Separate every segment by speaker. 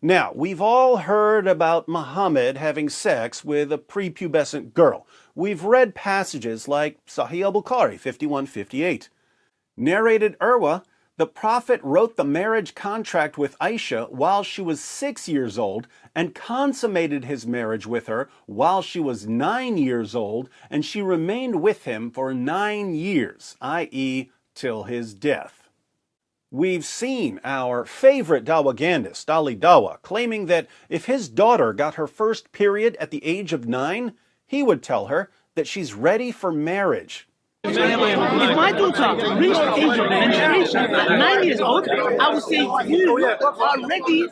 Speaker 1: Now, we've all heard about Muhammad having sex with a prepubescent girl. We've read passages like Sahih al-Bukhari 5158. Narrated Urwa, the Prophet wrote the marriage contract with Aisha while she was 6 years old and consummated his marriage with her while she was 9 years old, and she remained with him for 9 years, i.e., till his death. We've seen our favorite dawagandist, Ali Dawa, claiming that if his daughter got her first period at the age of 9, he would tell her that she's ready for marriage.
Speaker 2: If my daughter reached the age of menstruation at 9 years old, I would say you are ready.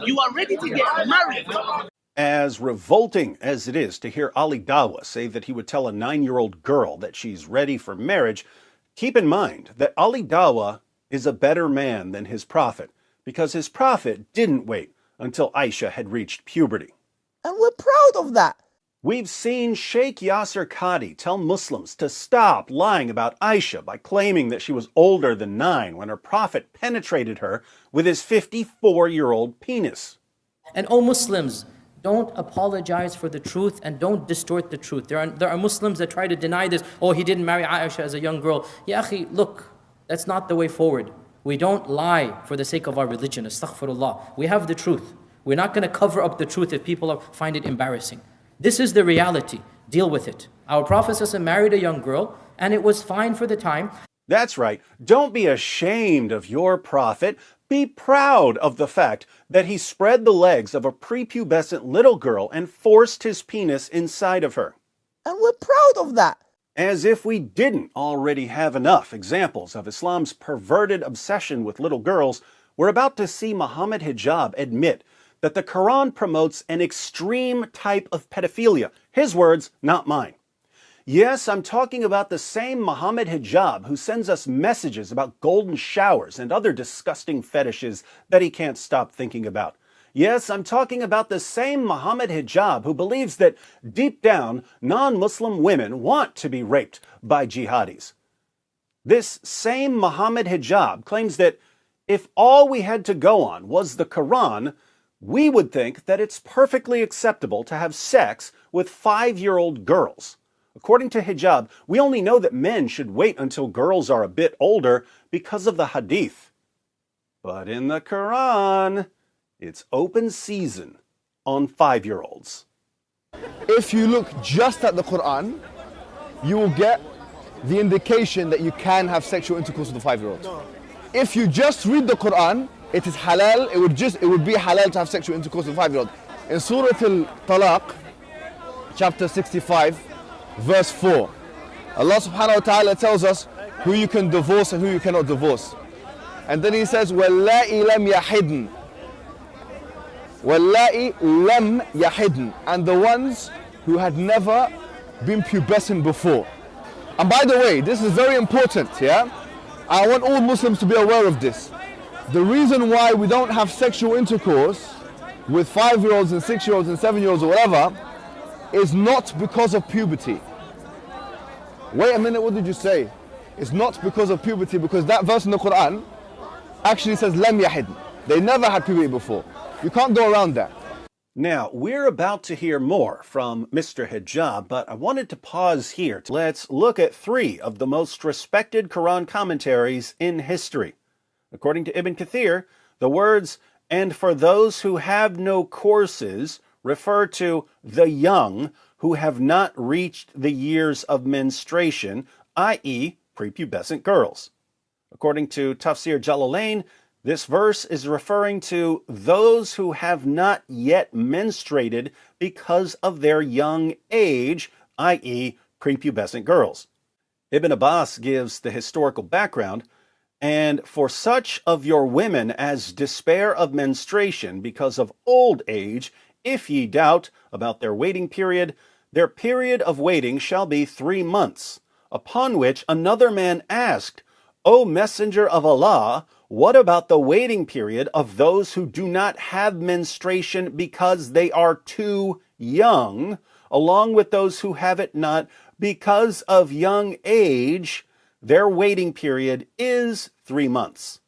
Speaker 2: You are ready to get married.
Speaker 1: As revolting as it is to hear Ali Dawa say that he would tell a 9-year-old girl that she's ready for marriage, keep in mind that Ali Dawa is a better man than his prophet, because his prophet didn't wait until Aisha had reached puberty.
Speaker 3: And we're proud of that.
Speaker 1: We've seen Sheikh Yasser Qadi tell Muslims to stop lying about Aisha by claiming that she was older than 9 when her prophet penetrated her with his 54-year-old penis.
Speaker 4: And oh Muslims, don't apologize for the truth and don't distort the truth. There are Muslims that try to deny this. Oh, he didn't marry Aisha as a young girl. Ya akhi, look, that's not the way forward. We don't lie for the sake of our religion. Astaghfirullah. We have the truth. We're not going to cover up the truth if people find it embarrassing. This is the reality. Deal with it. Our Prophet ﷺ married a young girl, and it was fine for the time.
Speaker 1: That's right. Don't be ashamed of your prophet. Be proud of the fact that he spread the legs of a prepubescent little girl and forced his penis inside of her.
Speaker 3: And we're proud of that.
Speaker 1: As if we didn't already have enough examples of Islam's perverted obsession with little girls, we're about to see Muhammad Hijab admit that the Quran promotes an extreme type of pedophilia. His words, not mine. Yes, I'm talking about the same Muhammad Hijab who sends us messages about golden showers and other disgusting fetishes that he can't stop thinking about. Yes, I'm talking about the same Muhammad Hijab who believes that deep down, non-Muslim women want to be raped by jihadis. This same Muhammad Hijab claims that if all we had to go on was the Quran, we would think that it's perfectly acceptable to have sex with 5-year-old girls. According to Hijab, we only know that men should wait until girls are a bit older because of the hadith. But in the Quran, it's open season on 5-year-olds.
Speaker 5: If you look just at the Quran, you will get the indication that you can have sexual intercourse with a 5-year-old. If you just read the Quran, it is halal, it would be halal to have sexual intercourse with a 5-year-old. In Surah Al-Talaq, chapter 65, verse 4, Allah subhanahu wa ta'ala tells us who you can divorce and who you cannot divorce. And then he says, وَاللَّائِ لَمْ يَحِدْنَ وَاللَّائِ لَمْ يَحِدْنَ, and the ones who had never been pubescent before. And by the way, this is very important, yeah? I want all Muslims to be aware of this. The reason why we don't have sexual intercourse with 5-year-olds and 6-year-olds and 7-year-olds or whatever is not because of puberty. Wait a minute, what did you say? It's not because of puberty, because that verse in the Quran actually says lam yahid. They never had puberty before. You can't go around that.
Speaker 1: Now, we're about to hear more from Mr. Hijab, but I wanted to pause here. Let's look at 3 of the most respected Quran commentaries in history. According to Ibn Kathir, the words, "and for those who have no courses," refer to the young who have not reached the years of menstruation, i.e., prepubescent girls. According to Tafsir Jalalain, this verse is referring to those who have not yet menstruated because of their young age, i.e., prepubescent girls. Ibn Abbas gives the historical background, "And for such of your women as despair of menstruation because of old age, if ye doubt about their waiting period, their period of waiting shall be 3 months." Upon which another man asked, "O Messenger of Allah, what about the waiting period of those who do not have menstruation because they are too young, along with those who have it not because of young age? Their waiting period is 3 months."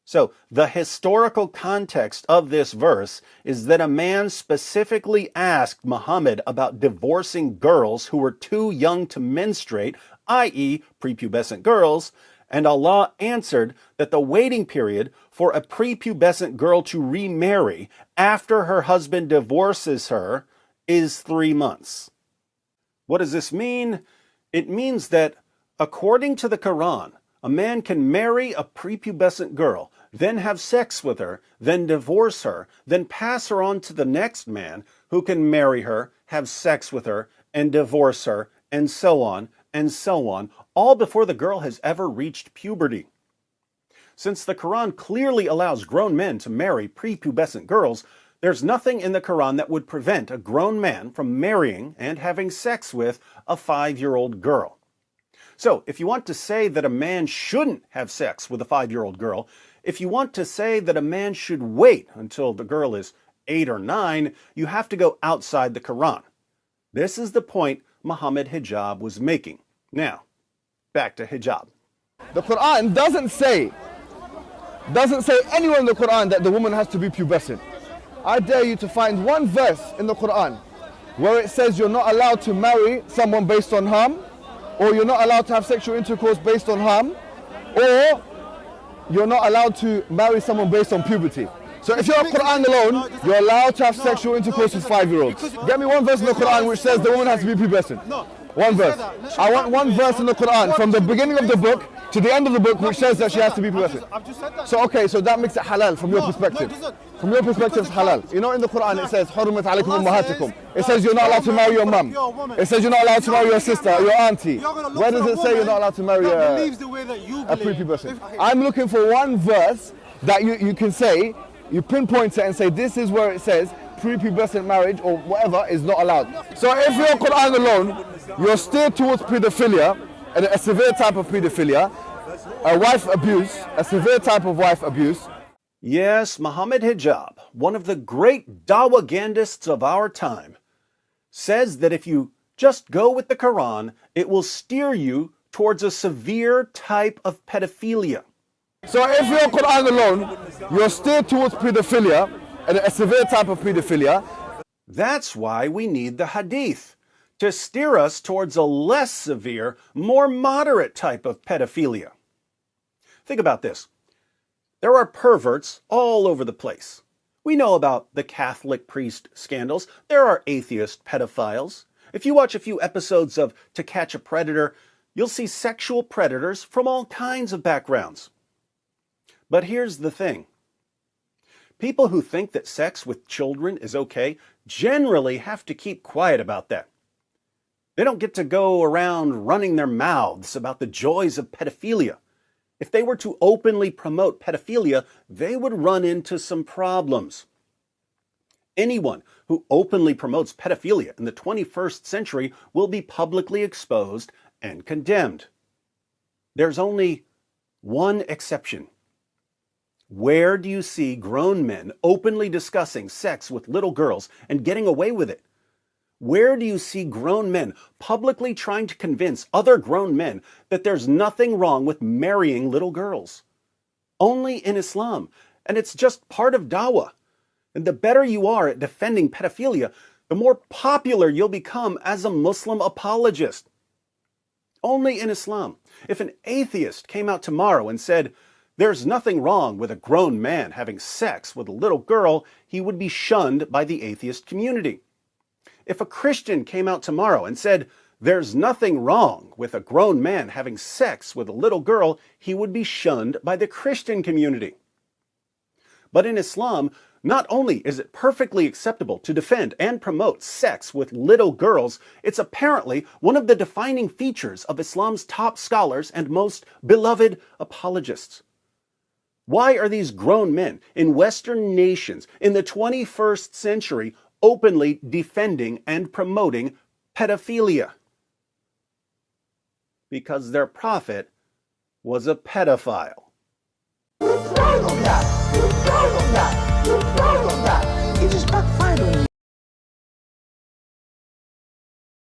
Speaker 1: So, the historical context of this verse is that a man specifically asked Muhammad about divorcing girls who were too young to menstruate, i.e., prepubescent girls, and Allah answered that the waiting period for a prepubescent girl to remarry after her husband divorces her is 3 months. What does this mean? It means that, according to the Quran, a man can marry a prepubescent girl, then have sex with her, then divorce her, then pass her on to the next man who can marry her, have sex with her, and divorce her, and so on, all before the girl has ever reached puberty. Since the Quran clearly allows grown men to marry prepubescent girls, there's nothing in the Quran that would prevent a grown man from marrying and having sex with a 5-year-old girl. So, if you want to say that a man shouldn't have sex with a 5-year-old girl, if you want to say that a man should wait until the girl is 8 or 9, you have to go outside the Quran. This is the point Muhammad Hijab was making. Now, back to hijab.
Speaker 5: The Quran doesn't say anywhere in the Quran that the woman has to be pubescent. I dare you to find one verse in the Quran where it says you're not allowed to marry someone based on harm, or you're not allowed to have sexual intercourse based on harm, or you're not allowed to marry someone based on puberty. So if you're Quran alone, you're allowed to have sexual intercourse with 5-year-olds. Get me one verse in the Quran which says the woman has to be pubescent. One verse. I want one verse in the Quran from the beginning of the book to the end of the book which says that she has to be pubescent. So okay, so that makes it halal from your perspective. From your perspective, it's halal. You know, in the Quran it says, حُرِّمَتْ عَلَيْكُمْ أُمَّهَاتِكُمْ. It says you're not allowed to marry your mum. It says you're not allowed to marry your sister, your auntie. Where does it say you're not allowed to marry a prepubescent? I'm looking for one verse that you can say, you pinpoint it and say this is where it says prepubescent marriage or whatever is not allowed. So if you're Quran alone, you're steered towards pedophilia, a severe type of pedophilia, a wife abuse, a severe type of wife abuse.
Speaker 1: Yes, Muhammad Hijab, one of the great dawagandists of our time, says that if you just go with the Quran, it will steer you towards a severe type of pedophilia.
Speaker 5: So if you're Quran alone, you're steered towards pedophilia, a severe type of pedophilia.
Speaker 1: That's why we need the Hadith, to steer us towards a less severe, more moderate type of pedophilia. Think about this. There are perverts all over the place. We know about the Catholic priest scandals. There are atheist pedophiles. If you watch a few episodes of To Catch a Predator, you'll see sexual predators from all kinds of backgrounds. But here's the thing. People who think that sex with children is okay generally have to keep quiet about that. They don't get to go around running their mouths about the joys of pedophilia. If they were to openly promote pedophilia, they would run into some problems. Anyone who openly promotes pedophilia in the 21st century will be publicly exposed and condemned. There's only one exception. Where do you see grown men openly discussing sex with little girls and getting away with it? Where do you see grown men publicly trying to convince other grown men that there's nothing wrong with marrying little girls? Only in Islam, and it's just part of dawah. And the better you are at defending pedophilia, the more popular you'll become as a Muslim apologist. Only in Islam. If an atheist came out tomorrow and said, there's nothing wrong with a grown man having sex with a little girl, he would be shunned by the atheist community. If a Christian came out tomorrow and said, there's nothing wrong with a grown man having sex with a little girl, he would be shunned by the Christian community. But in Islam, not only is it perfectly acceptable to defend and promote sex with little girls, it's apparently one of the defining features of Islam's top scholars and most beloved apologists. Why are these grown men in Western nations in the 21st century openly defending and promoting pedophilia? Because their prophet was a pedophile.
Speaker 3: You're proud of that. You're proud of that. You're proud of